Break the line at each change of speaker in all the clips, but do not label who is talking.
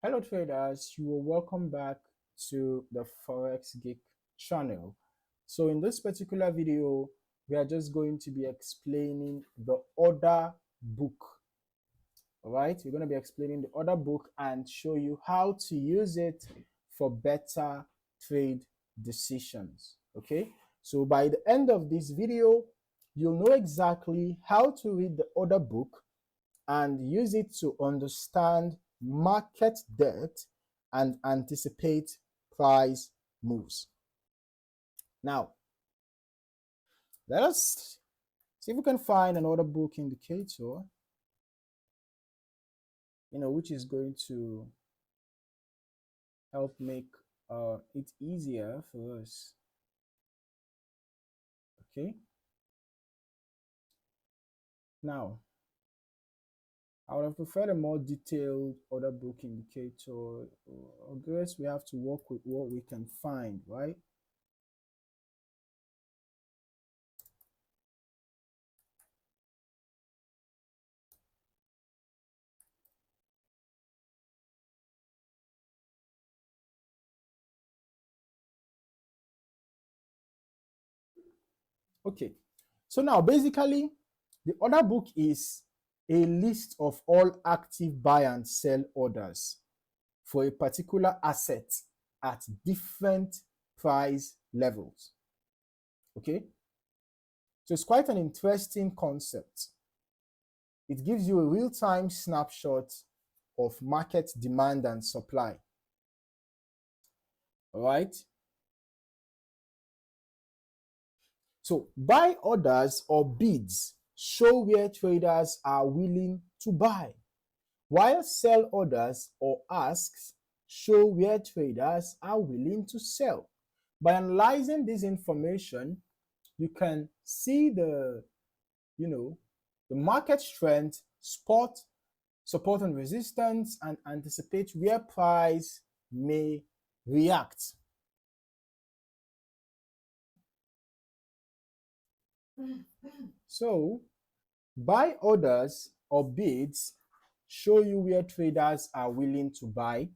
Hello traders, you are welcome back to the Forex Geek channel. So in this particular video, we are just going to be explaining the order book. All right, we're going to be explaining the order book and show you how to use it for better trade decisions. Okay, so by the end of this video, you'll know exactly how to read the order book and use it to understand market depth and anticipate price moves. Now, let us see if we can find an order book indicator, which is going to help make it easier for us. Okay. Now, I would have preferred a more detailed order book indicator. I guess we have to work with what we can find, right? Okay, so now basically the order book is a list of all active buy and sell orders for a particular asset at different price levels. Okay, so it's quite an interesting concept. It gives you a real-time snapshot of market demand and supply. All right. So buy orders or bids show where traders are willing to buy, while sell orders or asks show where traders are willing to sell. By analyzing this information, you can see the market strength, spot, support and resistance, and anticipate where price may react. So, buy orders or bids show you where traders are willing to buy,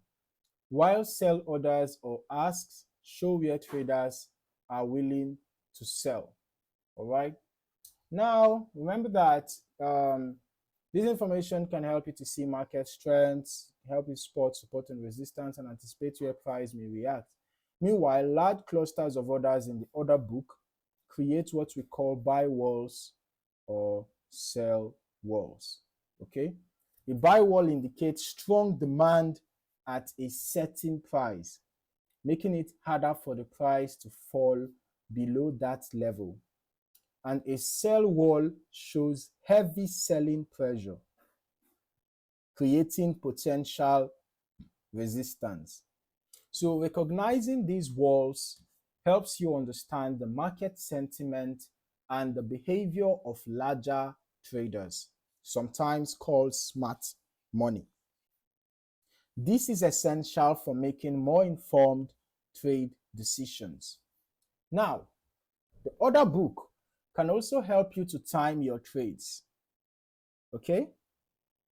while sell orders or asks show where traders are willing to sell. All right. Now, remember that this information can help you to see market strengths, help you spot support and resistance, and anticipate where price may react. Meanwhile, large clusters of orders in the order book create what we call buy walls or sell walls. Okay, a buy wall indicates strong demand at a certain price, making it harder for the price to fall below that level. And a sell wall shows heavy selling pressure, creating potential resistance. So recognizing these walls helps you understand the market sentiment and the behavior of larger traders, sometimes called smart money. This is essential for making more informed trade decisions. Now, the order book can also help you to time your trades. Okay?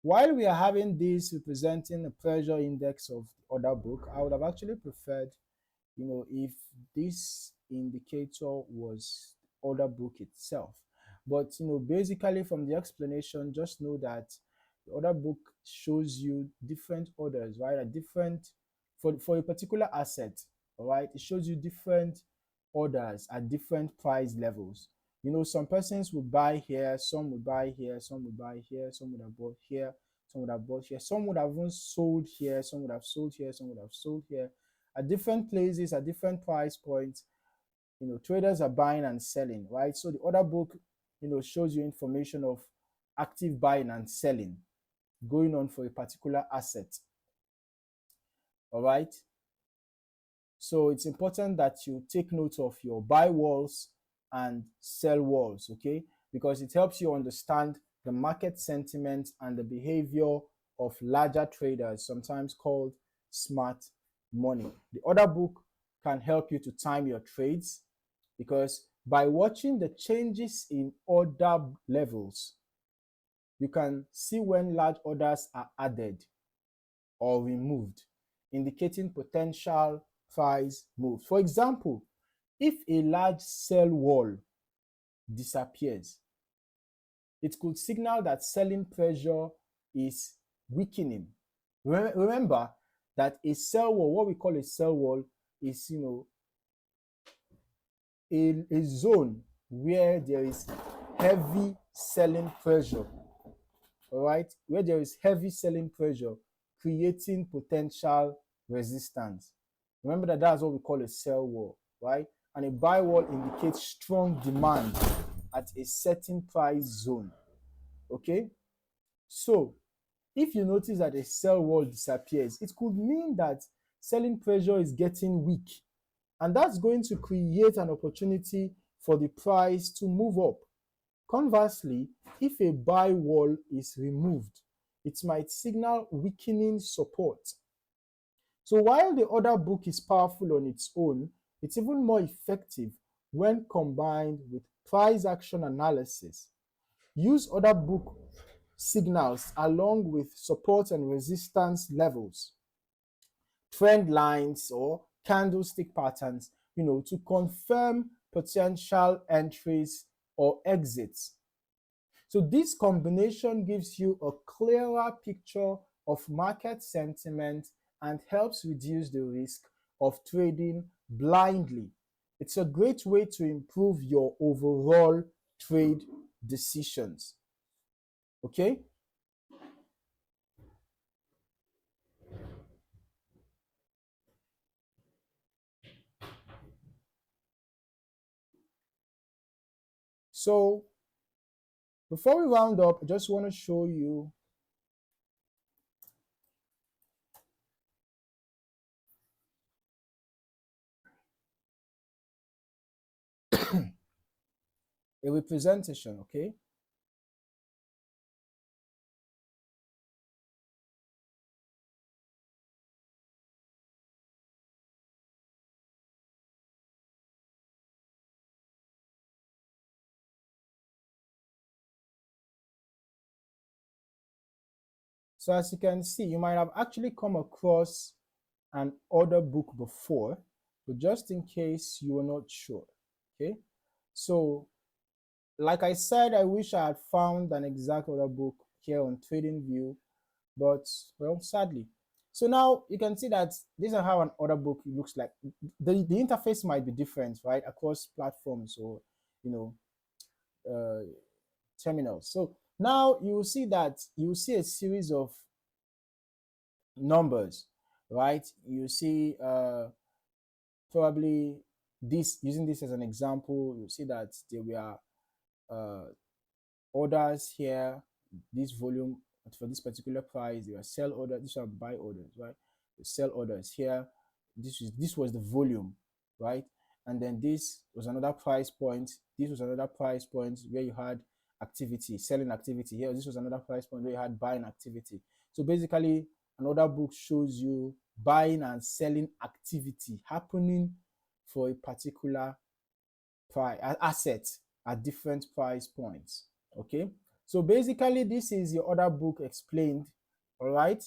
While we are having this representing the pressure index of the order book, I would have actually preferred, if this indicator was order book itself. But, basically from the explanation, just know that the order book shows you different orders, right? For a particular asset, all right? It shows you different orders at different price levels. Some persons would buy here, some would buy here, some would buy here, some would have bought here, some would have bought here, some would have even sold here, some would have sold here, some would have sold here. At different places, at different price points, traders are buying and selling, right? So the order book, shows you information of active buying and selling going on for a particular asset. All right. So it's important that you take note of your buy walls and sell walls, okay? Because it helps you understand the market sentiment and the behavior of larger traders, sometimes called smart money. The order book can help you to time your trades because by watching the changes in order levels, you can see when large orders are added or removed, indicating potential price moves. For example, if a large sell wall disappears, it could signal that selling pressure is weakening. Remember that a sell wall, what we call a sell wall, is a zone where there is heavy selling pressure. All right, where there is heavy selling pressure, creating potential resistance. Remember that that's what we call a sell wall, right? And a buy wall indicates strong demand at a certain price zone. Okay, so if you notice that a sell wall disappears, it could mean that selling pressure is getting weak, and that's going to create an opportunity for the price to move up. Conversely, if a buy wall is removed, it might signal weakening support. So while the order book is powerful on its own, it's even more effective when combined with price action analysis. Use order book signals along with support and resistance levels, trend lines or candlestick patterns, to confirm potential entries or exits. So this combination gives you a clearer picture of market sentiment and helps reduce the risk of trading blindly. It's a great way to improve your overall trade decisions. Okay? So before we round up, I just want to show you a representation, okay? So as you can see, you might have actually come across an order book before, but just in case you were not sure, okay? So like I said, I wish I had found an exact order book here on TradingView, but well, sadly. So now you can see that this is how an order book looks like. The interface might be different, right, across platforms or, uh, terminals. So now you will see that you will see a series of numbers, right? You see probably this, using this as an example, you see that there were orders here, this volume for this particular price, there are sell orders, these are buy orders, right? The sell orders here, this was the volume, right? And then this was another price point, this was another price point where you had activity, selling activity here, this was another price point where you had buying activity. So basically an order book shows you buying and selling activity happening for a particular price asset at different price points. Okay, so basically this is your order book explained. All right,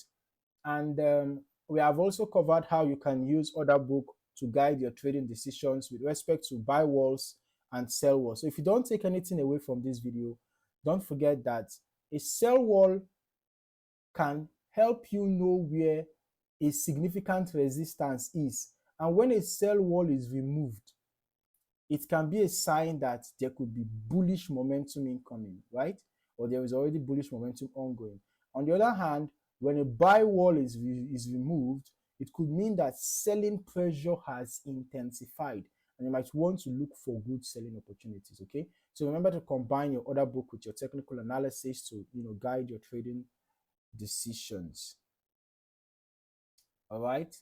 and we have also covered how you can use order book to guide your trading decisions with respect to buy walls and sell walls. So if you don't take anything away from this video, don't forget that a sell wall can help you know where a significant resistance is, and when a sell wall is removed, it can be a sign that there could be bullish momentum incoming, right? Or there is already bullish momentum ongoing. On the other hand, when a buy wall is removed, it could mean that selling pressure has intensified and you might want to look for good selling opportunities, okay? So remember to combine your order book with your technical analysis to, guide your trading decisions. All right?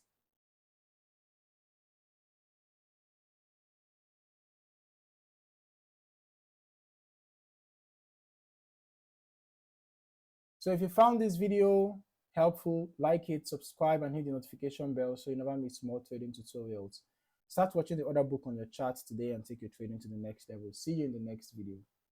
So if you found this video helpful, like it, subscribe, and hit the notification bell so you never miss more trading tutorials. Start watching the order book on your charts today and take your trading to the next level. See you in the next video.